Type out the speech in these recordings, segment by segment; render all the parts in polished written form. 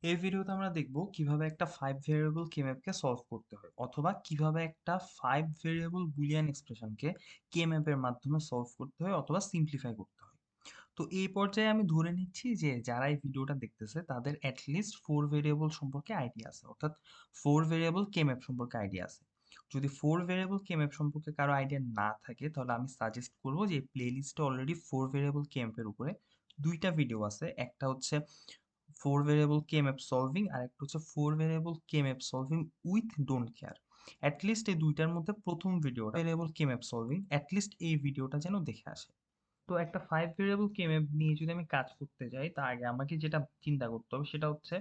এই ভিডিওতে আমরা দেখব কিভাবে একটা 5 ভেরিয়েবল কে-ম্যাপকে সলভ করতে হয় অথবা কিভাবে একটা 5 ভেরিয়েবল বুলিয়ান এক্সপ্রেশনকে কে-ম্যাপের মাধ্যমে সলভ করতে হয় অথবা সিম্পলিফাই করতে হয়। তো এই পর্যায়ে আমি ধরে নিচ্ছি যে যারা এই ভিডিওটা দেখতেছে তাদের অ্যাটলিস্ট 4 ভেরিয়েবল সম্পর্কে আইডিয়া আছে, অর্থাৎ 4 ভেরিয়েবল কে-ম্যাপ সম্পর্কে আইডিয়া আছে। যদি 4 ভেরিয়েবল কে-ম্যাপ সম্পর্কে কারো আইডিয়া না থাকে তাহলে আমি সাজেস্ট করব যে এই প্লেলিস্টে অলরেডি 4 ভেরিয়েবল কে-ম্যাপের উপরে দুইটা ভিডিও আছে। একটা হচ্ছে 4 ভেরিয়েবল কে-ম্যাপ সলভিং আর একটা হচ্ছে 4 variable K map solving with don't care. At least এই দুইটার মধ্যে প্রথম ভিডিওটা ভেরিয়েবল কে-ম্যাপ সলভিং, অ্যাটলিস্ট এই ভিডিওটা যেন দেখে আসে। তো একটা 5 ভেরিয়েবল কে-ম্যাপ নিয়ে যদি আমি কাজ করতে যাই তার আগে আমাকে যেটা চিন্তা করতে হবে সেটা হচ্ছে,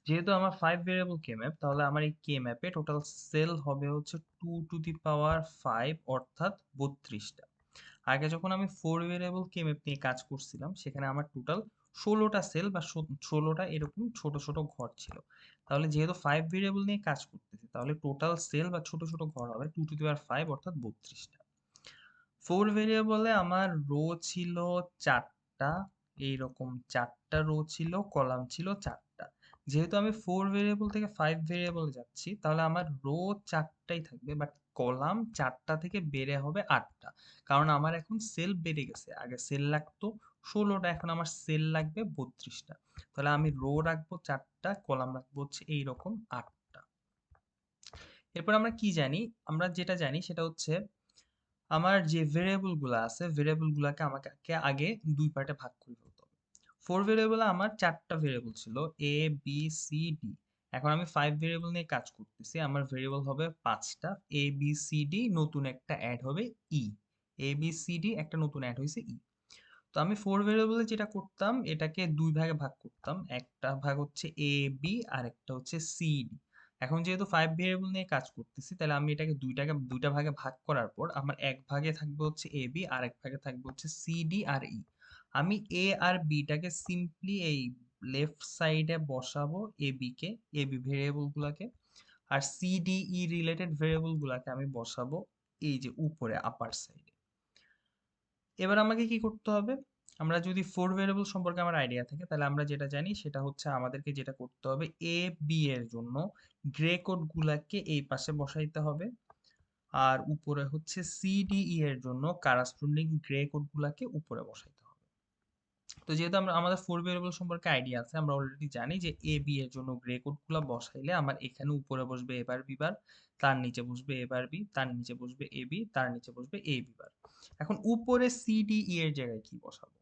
যেহেতু আমার 5 ভেরিয়েবল কে-ম্যাপ তাহলে আমার এই কে-ম্যাপে টোটাল সেল হবে হচ্ছে 2 টু দি পাওয়ার 5 অর্থাৎ 32টা। আগে যখন আমি 4 ভেরিয়েবল কে-ম্যাপ নিয়ে কাজ করছিলাম সেখানে আমার টোটাল 16টা সেল বা 16টা এরকম ছোট ছোট ঘর ছিল। তাহলে যেহেতু 5 ভেরিয়েবল নিয়ে কাজ করতেছি তাহলে টোটাল সেল বা ছোট ছোট ঘর হবে 2 টু দি পাওয়ার 5 অর্থাৎ 32টা। 4 ভেরিয়েবলে আমার রো ছিল 4টা, এইরকম 4টা রো ছিল, কলাম ছিল 4টা। যেহেতু আমি 4 ভেরিয়েবল থেকে 5 ভেরিয়েবলে যাচ্ছি তাহলে আমার রো 4টাই থাকবে, বাট কলাম 4টা থেকে বেড়ে হবে 8টা। কারণ আমার এখন সেল বেড়ে গেছে, আগে সেল লাগতো 16টা, এখন আমার সেল লাগবে 32টা। তাহলে আমি রো রাখবো 4টা, কলাম রাখবো হচ্ছে এইরকম 8টা। এরপর আমরা কি জানি? আমরা যেটা জানি সেটা হচ্ছে আমার যে ভেরিয়েবল গুলা আছে ভেরিয়েবল গুলাকে আমাকে আগে দুই পার্টে ভাগ করে ফেলতে হবে। 4 ভেরিয়েবলে আমার 4টা ভেরিয়েবল ছিল, এ বি সি ডি। এখন আমি 5 ভেরিয়েবল নিয়ে কাজ করতেছি, আমার ভেরিয়েবল হবে 5টা, এ বি সি ডি, নতুন একটা অ্যাড হবে ই। এ বি সি ডি একটা নতুন অ্যাড হয়েছে ই। তো আমি 4 ভেরিয়েবলে যেটা করতাম এটাকে দুই ভাগে ভাগ করতাম, একটা ভাগ হচ্ছে এ বি আর একটা হচ্ছে সি ডি। এখন যেহেতু 5 ভেরিয়েবল নিয়ে কাজ করতেছি তাহলে আমি এটাকে দুইটা ভাগে ভাগ করার পর আমার এক ভাগে থাকবে হচ্ছে এ বি আর এক ভাগে থাকবে হচ্ছে সি ডি আর ই। আমি এ আর বিটাকে সিম্পলি এই লেফট সাইডে বসাবো, এ বি কে, এ বি ভেরিয়েবল গুলাকে, আর C D E related variable গুলাকে আমি বসাবো এই যে উপরে আপার সাইডে। এবার আমাকে কি করতে হবে? আমরা যদি 4 ভেরিয়েবল সম্পর্কে আমার আইডিয়া থাকে তাহলে আমরা যেটা জানি সেটা হচ্ছে আমাদেরকে যেটা করতে হবে, এ বি এর জন্য গ্রে কোড গুলাকে এই পাশে বসাইতে হবে, আর উপরে হচ্ছে সি ডি ই এর জন্য কারাসপুন্ডিং গ্রে কোড গুলাকে উপরে বসাইতে হবে। তো যেহেতু আমরা আমাদের 4 ভেরিয়েবল সম্পর্কে আইডিয়া আছে, আমরা অলরেডি জানি যে এ বি এর জন্য গ্রে কোড গুলা বসাইলে আমার এখানে উপরে বসবে এ বার বি বার, তার নিচে বসবে এ বার বি, তার নিচে বসবে এ বি, তার নিচে বসবে এ বি বার। এখন উপরে সি ডি ই এর জায়গায় কি বসাবো?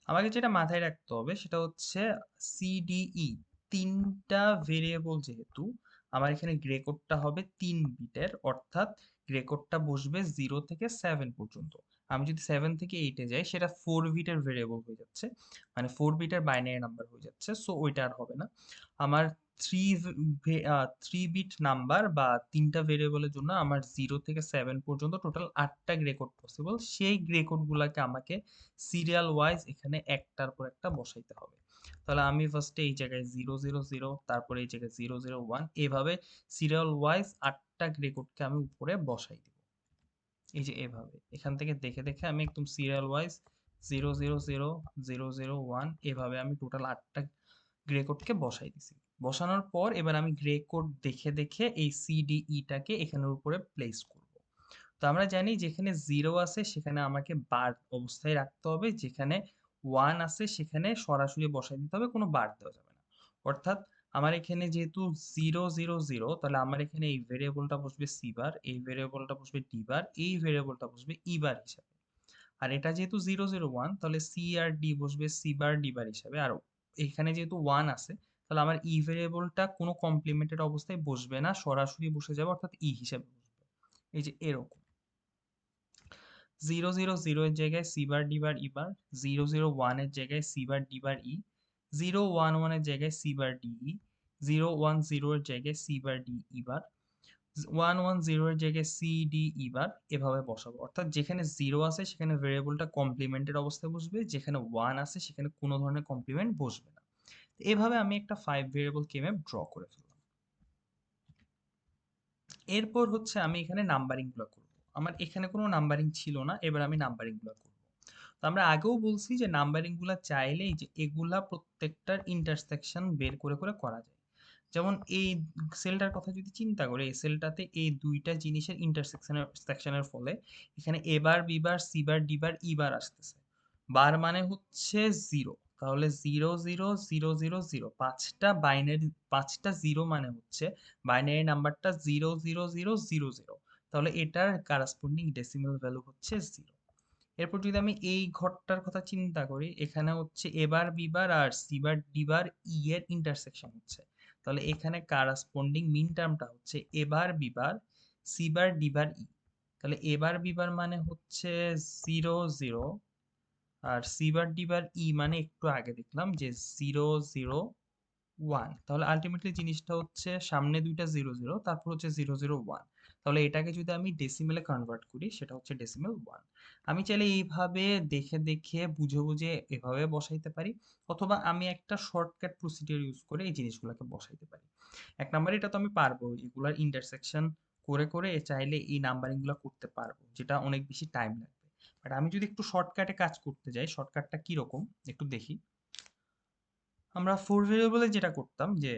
আমাকে যেটা মাথায় রাখতে হবে সেটা হচ্ছে সিডিই, তিনটা ভেরিয়েবল যেহেতু, আমার এখানে গ্রে কোডটা হবে 3 বিটের, অর্থাৎ গ্রে কোডটা বসবে 0 থেকে 7 পর্যন্ত। আমি যদি 7 থেকে 8-এ যাই সেটা 4 বিটের ভেরিয়েবল হয়ে যাচ্ছে, মানে 4 বিটের বাইনারি নাম্বার হয়ে যাচ্ছে, সো ওইটা আর হবে না। আমার থ্রি 3 বিট নাম্বার বা তিনটা ভেরিয়েবলের জন্য আমার 0 থেকে 7 পর্যন্ত টোটাল 8টা গ্রে কোড পসিবল। সেই গ্রে কোড গুলাকে আমাকে সিরিয়াল ওয়াইজ এখানে একটার পর একটা বসাইতে হবে। তাহলে আমি ফার্স্টে এই জায়গায় 0 0 0, তারপরে এই জায়গায় 0 0 1, এভাবে সিরিয়াল ওয়াইজ 8টা গ্রে কোডকে আমি উপরে বসাই দিব। এই যে এভাবে এখান থেকে দেখে দেখে আমি একদম সিরিয়াল ওয়াইজ 0 0 0 0 0 1 এভাবে আমি টোটাল 8টা গ্রে কোডকে বসাই দিছি। বসানোর পর এবার আমি গ্রে কোড দেখে দেখে এই সিডিইটাকে এখানের উপরে প্লেস করব। তো আমরা জানি যেখানে 0 আছে সেখানে আমাকে বার অবস্থায় রাখতে হবে, যেখানে 1 আছে সেখানে সরাসরি বসাই দিতে হবে, কোনো বার দেওয়া যাবে না। অর্থাৎ আমার এখানে যেহেতু 0 0 0, তাহলে আমার এখানে এই ভেরিয়েবলটা বসবে সি বার, এই ভেরিয়েবলটা বসবে ডি বার, এই ভেরিয়েবলটা বসবে ই বার হিসাবে। আর এটা যেহেতু 0 0 1 তাহলে সি আর ডি বসবে সি বার ডি বার হিসাবে। আর এখানে যেহেতু 1 আছে তাহলে আমার ই ভেরিয়েবলটা কোনো কমপ্লিমেন্টেড অবস্থায় বসবে না, সরাসরি বসে যাবে, অর্থাৎ ই হিসাবে বসবে। এই যে এরকম 0 0 0 এর জায়গায় C bar D bar E বার, 0 0 1 এর জায়গায় সি বার ডি বার ই, 0 1 1 এর জায়গায় সি বার ডি ই, 0 1 0 এর জায়গায় সি বার ডি ই বার, 1 1 0 এর জায়গায় সি ডি ই বার, এভাবে বসাবো। অর্থাৎ যেখানে 0 আছে সেখানে ভেরিয়েবলটা কমপ্লিমেন্টেড অবস্থায় বসবে, যেখানে 1 আছে সেখানে কোনো ধরনের কমপ্লিমেন্ট বসবে না। তো এভাবে আমি একটা 5 ভেরিয়েবল কে ম্যাপ ড্র করে ফেললাম। এরপর হচ্ছে আমি এখানে নাম্বারিং গুলো করব। আমার এখানে কোনো নাম্বারিং ছিল না, এবার আমি নাম্বারিং গুলো করব। তো আমরা আগেও বলছি যে নাম্বারিং গুলা চাইলে এই যে এগুলা প্রত্যেকটার ইন্টারসেকশন বের করে করে করা যায়। যেমন এই সেলটার কথা যদি চিন্তা করি, এই সেলটাতে এই দুইটা জিনিসের ইন্টারসেকশনের সেকশনের ফলে এখানে A bar B bar C bar D bar E bar আসতেছে। বার মানে হচ্ছে জিরো, তাহলে zero zero zero zero zero, পাঁচটা বাইনারি, পাঁচটা জিরো মানে হচ্ছে বাইনারি নাম্বারটা zero zero zero zero zero, তাহলে এটার কারাসপন্ডিং ডেসিমাল ভ্যালু হচ্ছে জিরো। এরপর যদি আমি এই ঘরটার কথা চিন্তা করি, এখানে হচ্ছে এবার বিবার আর সিবার ডিবার ই এর ইন্টারসেকশন হচ্ছে, তাহলে এখানে কারাসপন্ডিং মিন টার্মটা হচ্ছে এবার বিবার সিবার ডিবার ই। তাহলে এবার বিবার মানে হচ্ছে জিরো জিরো, আর সিবার ডিবার ই মানে একটু আগে দেখলাম যে জিরো জিরো ওয়ান। তাহলে আলটিমেটলি জিনিসটা হচ্ছে সামনে দুইটা জিরো জিরো, তারপর হচ্ছে জিরো জিরো ওয়ান। তাহলে এটাকে যদি আমি ডেসিমেলে কনভার্ট করি সেটা হচ্ছে ডেসিমেল ওয়ান। আমি চাইলে এইভাবে দেখে দেখে বুঝে বুঝে এভাবে বসাইতে পারি, অথবা আমি একটা শর্টকাট প্রসিডিওর ইউজ করে এই জিনিসগুলোকে বসাইতে পারি। এক নাম্বার এটা তো আমি পারবো, এগুলার ইন্টারসেকশন করে করে চাইলে এই নাম্বারিং গুলো করতে পারবো, যেটা অনেক বেশি টাইম লাগবে। বাট আমি যদি একটু শর্টকাটে কাজ করতে যাই, শর্টকাটটা কিরকম একটু দেখি। আমরা ফোর ভেরিয়েবলে যেটা করতাম যে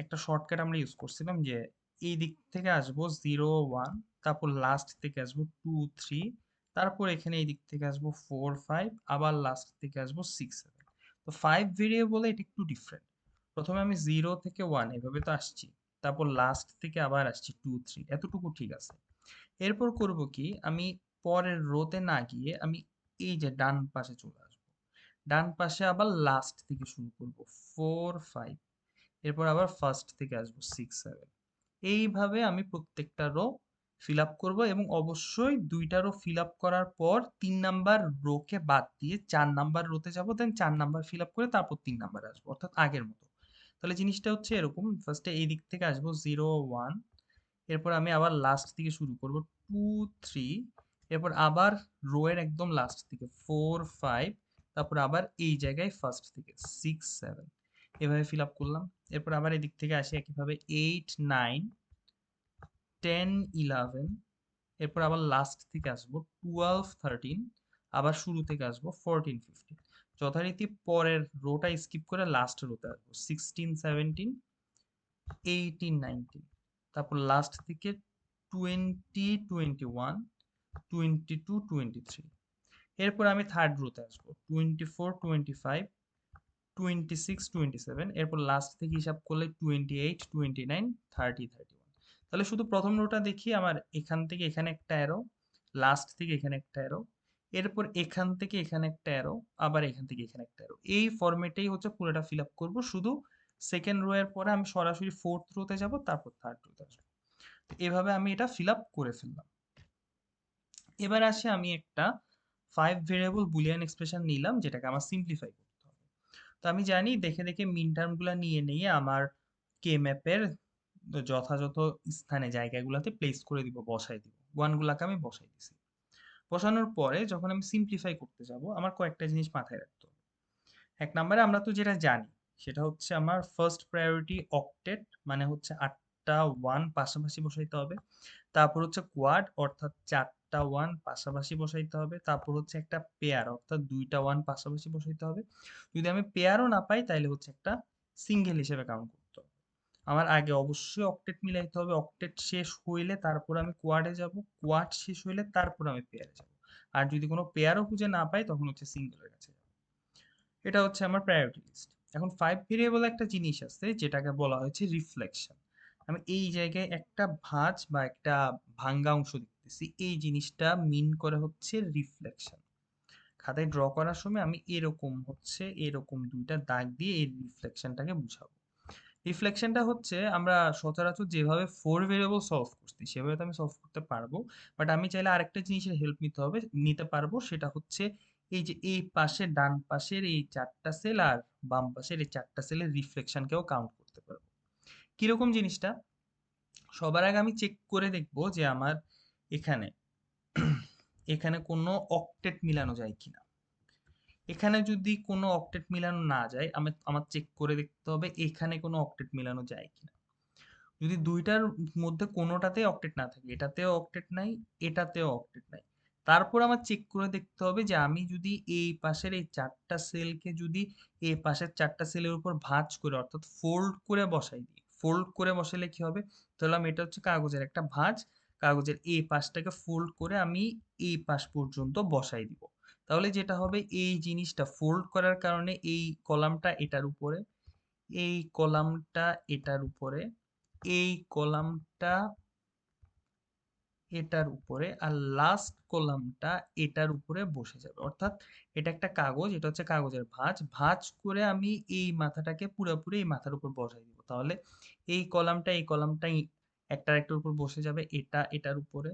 একটা শর্টকাট আমরা ইউজ করছিলাম যে এই দিক থেকে আসবো জিরো ওয়ান, তারপর লাস্ট থেকে আসবো টু থ্রি, তারপর এখানে এই দিক থেকে আসবো ফোর ফাইভ, আবার লাস্ট থেকে আসবো সিক্স সেভেন। তো ফাইভ ভেরিয়েবলে এটা একটু ডিফারেন্ট। প্রথমে আমি জিরো থেকে ওয়ান এভাবে তো আসছি, তারপর লাস্ট থেকে আবার আসছি টু থ্রি, এতটুকু ঠিক আছে। এরপর করব কি, আমি পরের রোতে না গিয়ে আমি এই যে ডান পাশে চলে আসবো, ডান পাশে আবার লাস্ট থেকে শুরু করব ফোর ফাইভ, এরপর আবার ফার্স্ট থেকে আসবো সিক্স সেভেন। এইভাবে আমি প্রত্যেকটা রো ফিল আপ করবো, এবং অবশ্যই দুইটা রো ফিল আপ করার পর 3 নাম্বার রোকে বাদ দিয়ে 4 নাম্বার রোতে যাব, দেন 4 নাম্বার ফিল আপ করে তারপর 3 নাম্বার আসবো, অর্থাৎ আগের মতো। তাহলে জিনিসটা হচ্ছে এরকম, ফার্স্টে এই দিক থেকে আসবো জিরো ওয়ান, এরপর আমি আবার লাস্ট থেকে শুরু করব টু থ্রি, এরপর আবার রো এর একদম লাস্ট থেকে ফোর ফাইভ, তারপর আবার এই জায়গায় ফার্স্ট থেকে সিক্স সেভেন, এভাবে ফিল আপ করলাম। এরপর আবার এদিক থেকে আসি একইভাবে এইট নাইন টেন ইলেভেন, এরপর আবার লাস্ট থেকে আসবো টুয়েলভ থার্টিন, আবার শুরু থেকে আসবো ফোরটিন ফিফটিন, যথারীতি পরের রোটা স্কিপ করে লাস্ট রোতে আসবো সিক্সটিন সেভেন্টিন এইটিন নাইনটিন, তারপর লাস্ট থেকে twenty twenty one twenty two twenty three. এরপর আমি থার্ড রোতে আসবো twenty four twenty five twenty six twenty seven, এরপর লাস্ট থেকে হিসাব করলে twenty eight twenty nine thirty thirty one. তাহলে শুধু প্রথম রোটা দেখি, আমার এখান থেকে এখানে একটা অ্যারো, লাস্ট থেকে এখানে একটা অ্যারো, এরপর এখান থেকে এখানে একটা অ্যারো, আবার এখান থেকে এখানে একটা অ্যারো, এই ফরম্যাটেই হচ্ছে পুরোটা ফিল আপ করবো। শুধু সেকেন্ড রো এর পরে আমি সরাসরি ফোর্থ রোতে যাব, তারপর থার্ড রোতে আসবো। তো এভাবে আমি এটা ফিল আপ করে ফেললাম। এবার আসে আমি একটা ফাইভ ভেরিয়েবল বুলিয়ান এক্সপ্রেশন নিলাম, যেটাকে আমার সিম্পলিফাই করতে হবে। তো আমি জানি দেখে দেখে মিন টার্ম গুলা নিয়ে নিয়ে আমার কে ম্যাপের যথাযথ স্থানে জায়গাগুলোতে প্লেস করে দিব, বসাই দিব, ওয়ান গুলাকে আমি বসাই দিছি। বসানোর পরে যখন আমি সিম্পলিফাই করতে যাব, আমার কয়েকটা জিনিস মাথায় রাখতে হবে। এক নম্বরে আমরা তো যেটা জানি সেটা হচ্ছে আমার ফার্স্ট প্রায়োরিটি অক্টেট, মানে হচ্ছে 8টা ওয়ান পাশাপাশি বসাইতে হবে। তারপর হচ্ছে কোয়াড, অর্থাৎ 4টা ওয়ান পাশাপাশি বসাইতে হবে। তারপর হচ্ছে একটা পেয়ার, অর্থাৎ 2টা ওয়ান পাশাপাশি বসাইতে হবে। যদি আমি পেয়ারও না পাই তাহলে হচ্ছে একটা সিঙ্গেল হিসেবে কাউন্ট করতে হবে। আমার আগে অবশ্যই অক্টেট মিলাইতে হবে, অক্টেট শেষ হইলে তারপর আমি কোয়াডে যাব, কোয়াড শেষ হইলে তারপর আমি পেয়ারে যাব। আর যদি কোনো পেয়ারও খুঁজে না পাই তখন হচ্ছে সিঙ্গেলের কাছে যাব। এটা হচ্ছে আমার প্রায়োরিটি লিস্ট। এখন ফাইভ ভেরিয়েবল একটা জিনিস আছে যেটাকে বলা হয়েছে রিফ্লেকশন। আমি এই জায়গায় একটা ভাঁজ বা একটা ভাঙ্গা অংশ দেখতেছি, এই জিনিসটা মিন করে হচ্ছে রিফ্লেকশন। খাতায় ড্র করার সময় আমি এরকম হচ্ছে এরকম দুইটা দাগ দিয়ে এই রিফ্লেকশনটাকে বুঝাবো। রিফ্লেকশনটা হচ্ছে আমরা সচরাচর যেভাবে ফোর ভেরিয়েবল সলভ করছি সেভাবে তো আমি সলভ করতে পারবো, বাট আমি চাইলে আরেকটা জিনিসের হেল্প নিতে পারবো, সেটা হচ্ছে এই যে এই পাশে ডান পাশের এই 4টা সেল আর বাম পাশের এই 4টা সেলের রিফ্লেকশনকেও কাউন্ট করতে পারবো। কিরকম জিনিসটা, সবার আগে আমি চেক করে দেখবো যে আমার এখানে এখানে কোনো অক্টেট মিলানো যায় কিনা। এখানে যদি কোনো অক্টেট মিলানো না যায়, আমার চেক করে দেখতে হবে এখানে কোনো অক্টেট মিলানো যায় কিনা। যদি দুইটার মধ্যে কোনোটাতেই অক্টেট না থাকে, এটাতেও অক্টেট নাই, এটাতেও অক্টেট নাই, তারপর আমার চেক করে দেখতে হবে যে আমি যদি এই পাশের এই 4টা সেলকে যদি এই পাশের 4টা সেলের উপর ভাঁজ করে অর্থাৎ ফোল্ড করে বসাই দিই। ফোল্ড করে বসালে কি হবে? ধরলাম এটা হচ্ছে কাগজের একটা ভাঁজ। কাগজের এই পাশটাকে ফোল্ড করে আমি এই পাশ পর্যন্ত বসাই দিব। তাহলে যেটা হবে এই জিনিসটা ফোল্ড করার কারণে এই কলামটা এটার উপরে, এই কলামটা এটার উপরে, এই কলামটা এটার উপরে আর লাস্ট কলামটা এটার উপরে বসে যাবে। অর্থাৎ এটা একটা কাগজ, এটা হচ্ছে কাগজের ভাঁজ। ভাঁজ করে আমি এই মাথাটাকে পুরোপুরি এই মাথার উপর বসাই দিব। তাহলে এই কলামটা একটার একটার উপর বসে যাবে। এটা এটার উপরে,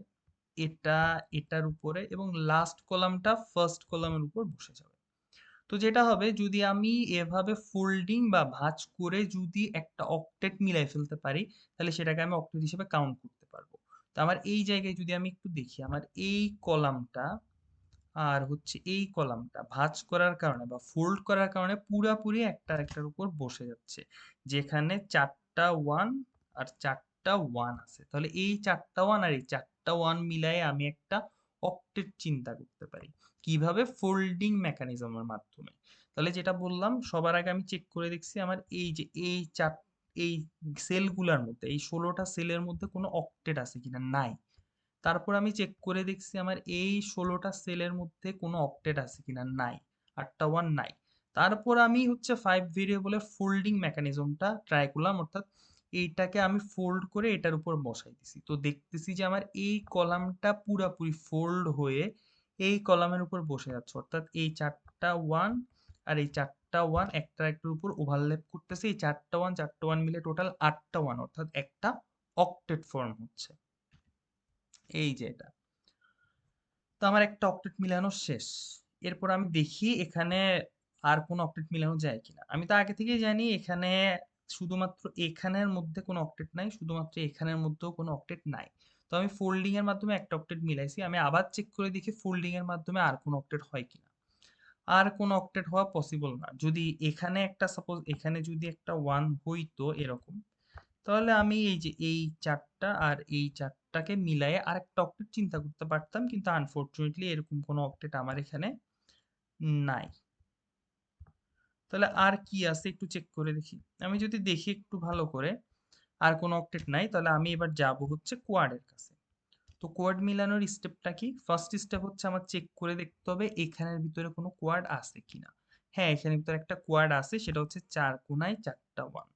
এটা এটার উপরে এবং লাস্ট কলামটা ফার্স্ট কলামের উপর বসে যাবে। তো যেটা হবে যদি আমি এভাবে ফোল্ডিং বা ভাঁজ করে যদি একটা অক্টেট মিলাই ফেলতে পারি তাহলে সেটাকে আমি অক্টেট হিসেবে কাউন্ট করতে পারবো। তো আমার এই জায়গায় যদি আমি একটু দেখি আমার এই কলামটা আর হচ্ছে এই কলামটা ভাঁজ করার কারণে বা ফোল্ড করার কারণে পুরাপুরি একটা একটার উপর বসে যাচ্ছে, যেখানে 4টা ওয়ান আর 4টা ওয়ান আছে। তাহলে এই 4টা ওয়ান আর এই 4টা ওয়ান মিলাই আমি একটা অক্টেট চিন্তা করতে পারি কিভাবে? ফোল্ডিং মেকানিজমের মাধ্যমে। তাহলে যেটা বললাম সবার আগে আমি চেক করে দেখছি আমার এই যে এই সেলগুলোর মধ্যে এই 16টা সেলের মধ্যে কোনো অক্টেট আছে কিনা, নাই। তারপর আমি চেক করে দেখছি আমার এই 16টা সেলের মধ্যে কোনো অক্টেট আছে কিনা, নাই। 8টা ওয়ান নাই। তারপর আমি হচ্ছে 5 ভেরিয়েবলের ফোল্ডিং মেকানিজমটা ট্রাই করলাম, অর্থাৎ এইটাকে আমি ফোল্ড করে এটার উপর বসাই দিছি। তো দেখতেছি যে আমার এই কলামটা পুরাপুরি ফোল্ড হয়ে এই কলামের উপর বসে যাচ্ছে, অর্থাৎ এই 4টা ওয়ান আর এই 4টা ওয়ান একটা একটার উপর ওভারল্যাপ করতেছে। এই 4টা ওয়ান মিলে টোটাল 8টা ওয়ান, অর্থাৎ একটা অক্টেট ফর্ম হচ্ছে। এই যে এটা, তো আমার একটা অক্টেট মিলানো শেষ। এরপর আমি দেখি এখানে আর কোনো অক্টেট মিলানো যায় কিনা। আমি তো আগে থেকেই জানি এখানে শুধুমাত্র এখানের মধ্যে কোনো অক্টেট নাই, শুধুমাত্র এখানের মধ্যেও কোনো অক্টেট নাই। তো আমি ফোল্ডিং এর মাধ্যমে একটা অক্টেট মিলাইছি। আমি আবার চেক করে দেখি ফোল্ডিং এর মাধ্যমে আর কোনো অক্টেট হয় কিনা। আর কোনো অক্টেট হওয়া পসিবল না। যদি এখানে একটা সাপোজ এখানে যদি একটা ওয়ান হইতো এরকম, তাহলে আমি এই যে এই 4টা আর এই 4টাকে মিলায়ে আরেকটা অক্টেট চিন্তা করতে পারতাম, কিন্তু আনফরচুনেটলি এরকম কোনো অক্টেট আমার এখানে নাই। তাহলে আর কি আছে একটু চেক করে দেখি। আমি যদি দেখি একটু ভালো করে আর কোনো অক্টেট নাই, তাহলে আমি এবার যাব হচ্ছে কোয়াডের কাছে। তো কোয়াড মিলানোর স্টেপটা কি? ফার্স্ট স্টেপ হচ্ছে আমার চেক করে দেখতে হবে এখানের ভিতরে কোনো কোয়াড আছে কিনা। হ্যাঁ, এখানের ভিতরে একটা কোয়াড আছে, সেটা হচ্ছে 4 কোণায় 4টা ওয়ান।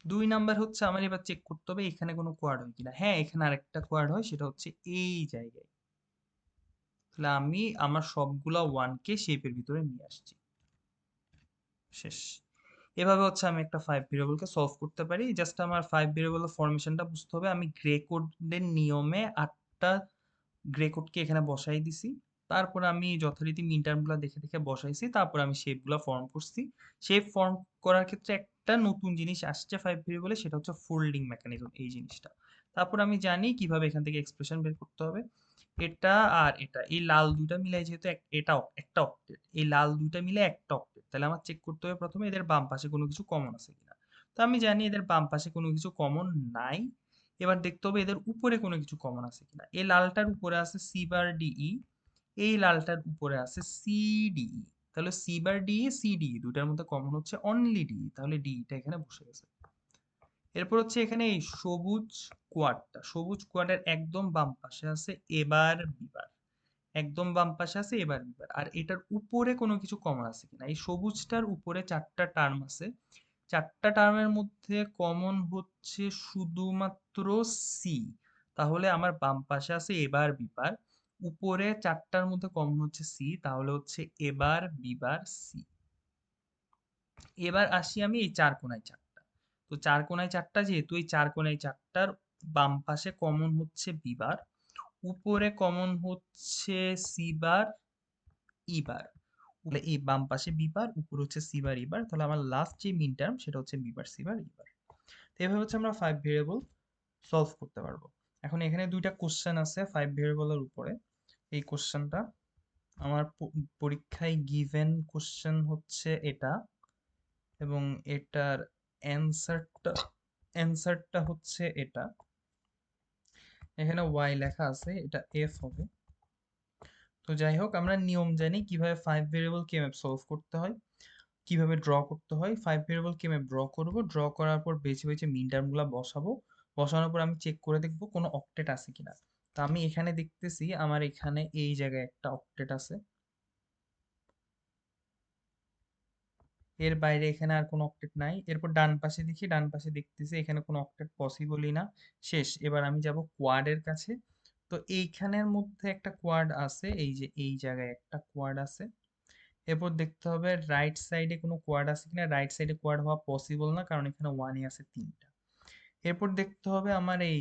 2 নাম্বার হচ্ছে আমার এবার চেক করতে হবে এখানে কোনো কোয়াড হয় কিনা। হ্যাঁ, এখানে আরেকটা কোয়াড হয়, সেটা হচ্ছে এই জায়গায়। তাহলে আমি আমার সবগুলা ওয়ানকে শেপের ভিতরে নিয়ে আসছি। শেষ। এভাবে হচ্ছে আমি একটা 5 ভেরিয়েবলকে সলভ করতে পারি। জাস্ট আমার 5 ভেরিয়েবলের ফরমেশনটা বুঝতে হবে। আমি গ্রে কোডের নিয়মে 8টা গ্রে কোডকে এখানে বসাই দিছি। তারপর আমি যথারীতি মিন টার্মগুলো দেখে দেখে বসাইছি। তারপর আমি শেপগুলো ফর্ম করছি। শেপ ফর্ম করার ক্ষেত্রে একটা নতুন জিনিস আসছে 5 ভেরিয়েবলে, সেটা হচ্ছে ফোল্ডিং মেকানিজম, এই জিনিসটা। তারপর আমি জানি কিভাবে এখান থেকে এক্সপ্রেশন বের করতে হবে। এটা আর এটা এই লাল দুইটা মিলাই যেহেতু এটা একটা অক্টেট, এই লাল দুইটা মিলে একটা অক্টেট, তাহলে আমার চেক করতে হবে প্রথমে এদের বাম পাশে কোনো কিছু কমন আছে কিনা। তো আমি জানি এদের বাম পাশে কোনো কিছু কমন নাই। এবার দেখতে হবে এদের উপরে কোনো কিছু কমন আছে কিনা। এই লালটার উপরে আছে সি বার ডিই, এই লালটার উপরে আছে সিডিই। তাহলে সি বার ডিই সিডিই দুটার মধ্যে কমন হচ্ছে অনলি ডি, তাহলে ডিটা এখানে বসে গেছে। এরপর হচ্ছে এখানে এই সবুজ কোয়াডের একদম বাম পাশে আছে এবার বিবার, একদম বাম পাশে আছে এবার বিবার। আর এটার উপরে কোনো কিছু কমন আছে কিনা, এই সবুজটার উপরে 4টা টার্ম আছে, 4টা টার্মের মধ্যে কমন হচ্ছে শুধুমাত্র সি। তাহলে আমার বাম পাশে আছে এবার বিবার, উপরে 4টার মধ্যে কমন হচ্ছে সি, তাহলে হচ্ছে এবার বিবার সি। এবার আসি আমি এই 4 কোণায় 4টা। তো 4 কোণায় 4টা যেহেতু এই 4 কোণায় 4টার বাম পাশে কমন হচ্ছে বিবার, উপরে কমন হচ্ছে সিবার ইবার। তাহলে এই বাম পাশে বিবার, উপরে হচ্ছে সিবার ইবার, তাহলে আমার লাস্ট যে মিন টার্ম সেটা হচ্ছে বিবার সিবার ইবার। তো এভাবে হচ্ছে আমরা 5 ভেরিয়েবল সলভ করতে পারবো। এখন এখানে দুইটা কোশ্চেন আছে 5 ভেরিয়েবলের উপরে। এই কোশ্চেনটা আমার পরীক্ষায় গিভেন কোশ্চেন হচ্ছে এটা, এবং এটার অ্যান্সারটা হচ্ছে এটা। এখানে ওয়াই লেখা আছে, এটা এফ হবে। তো যাই হোক, আমরা নিয়ম জানি কিভাবে 5 ভেরিয়েবল কে ম্যাপ সলভ করতে হয়, কিভাবে ড্র করতে হয়। 5 ভেরিয়েবল কে ম্যাপ ড্র করব, ড্র করার পর বেছে বেছে মিন টার্মগুলো বসাবো, বসানোর পর আমি চেক করে দেখব কোনো অক্টেট আছে কিনা। তো আমি এখানে দেখতেছি আমার এখানে এই জায়গায় একটা অক্টেট আছে, এর বাইরে এখানে আর কোনো অক্টেট নাই। এরপর ডান পাশে দেখি, ডান পাশে দেখতেছি এখানে কোনো অক্টেট পসিবলই না। শেষ। এবার আমি যাব কোয়াডের কাছে। তো এইখানের মধ্যে একটা কোয়াড আছে, এই যে এই জায়গায় একটা কোয়াড আছে। এরপর দেখতে হবে রাইট সাইডে কোনো কোয়াড আছে কিনা। রাইট সাইডে কোয়াড হওয়া পসিবল না, কারণ এখানে ওয়ানই আছে তিনটা। এরপর দেখতে হবে আমার এই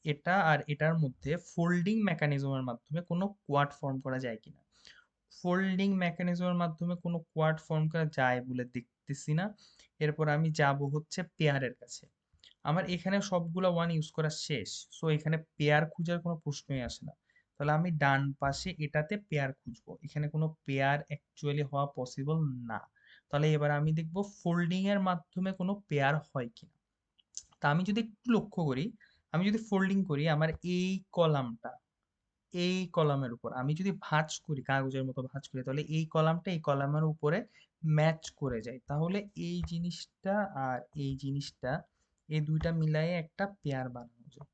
এটা আর এটার মধ্যে ফোল্ডিং মেকানিজমের মাধ্যমে কোনো কোয়াড ফর্ম করা যায় কিনা। ফোল্ডিং মেকানিজমের মাধ্যমে কোনো কোয়াড ফর্ম করা যায় বলে দেখতেছি না। এরপর আমি যাব হচ্ছে পেয়ারের কাছে। আমার এখানে সবগুলা ওয়ান ইউজ করা শেষ, সো এখানে পেয়ার খোঁজার কোনো প্রশ্নই আসে না। তাহলে আমি ডান পাশে এটাতে পেয়ার খুঁজবো, এখানে কোনো পেয়ার অ্যাকচুয়ালি হওয়া পসিবল না। তাহলে এবার আমি দেখব ফোল্ডিং এর মাধ্যমে কোনো পেয়ার হয় কিনা। তা আমি যদি একটু লক্ষ্য করি, আমি যদি ফোল্ডিং করি আমার এই কলামটা, এই কলামের উপর আমি যদি ভাঁজ করি, কাগজের মতো ভাঁজ করি, তাহলে এই কলামটা এই কলামের উপরে ম্যাচ করে যায়। তাহলে এই জিনিসটা আর এই জিনিসটা, এই দুইটা মিলায়ে একটা পেয়ার বানানো যায়।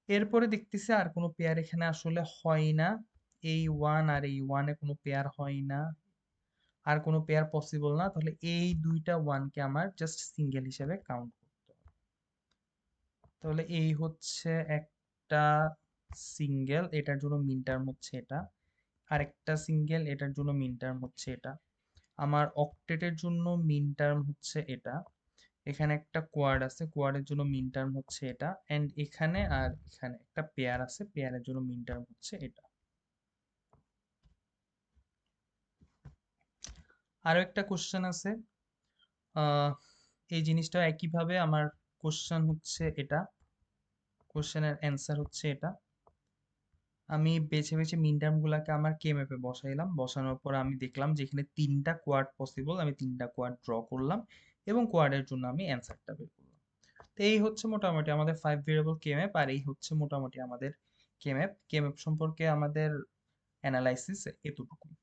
এরপরে দেখতেছি আর কোনো পেয়ার এখানে আসলে হয় না। এই ওয়ান আর এই ওয়ানে কোনো পেয়ার হয় না, আর কোনো পেয়ার পসিবল না। তাহলে এই দুইটা ওয়ানকে আমার জাস্ট সিঙ্গেল হিসেবে কাউন্ট করতে হবে। তাহলে এই হচ্ছে একটা সিঙ্গেল, এটার জন্য মিন টার্ম হচ্ছে এটা। আরেকটা সিঙ্গেল, এটার জন্য মিন টার্ম হচ্ছে এটা। আমার অক্টেটের জন্য মিন টার্ম হচ্ছে এটা। এখানে একটা কোয়াড আছে, কোয়াডের জন্য মিন টার্ম হচ্ছে এটা। এন্ড এখানে আর এখানে একটা পেয়ার আছে, পেয়ারের জন্য মিন টার্ম হচ্ছে এটা। আরো একটা কোশ্চেন আছে, আহ, এই জিনিসটা একইভাবে আমার কোশ্চেন হচ্ছে এটা, কোশ্চেনের অ্যান্সার হচ্ছে এটা। আমি বেছে বেছে মিন টার্ম গুলাকে আমার কে ম্যাপে বসাইলাম, বসানোর পর আমি দেখলাম যে এখানে তিনটা কোয়াড পসিবল, আমি তিনটা কোয়াড ড্র করলাম এবং কোয়াডের জন্য আমি অ্যান্সারটা বের করলাম। তো এই হচ্ছে মোটামুটি আমাদের 5 ভেরিয়েবল কে ম্যাপ, আর এই হচ্ছে মোটামুটি আমাদের কে ম্যাপ। কে ম্যাপ সম্পর্কে আমাদের অ্যানালাইসিস এতটুকুই।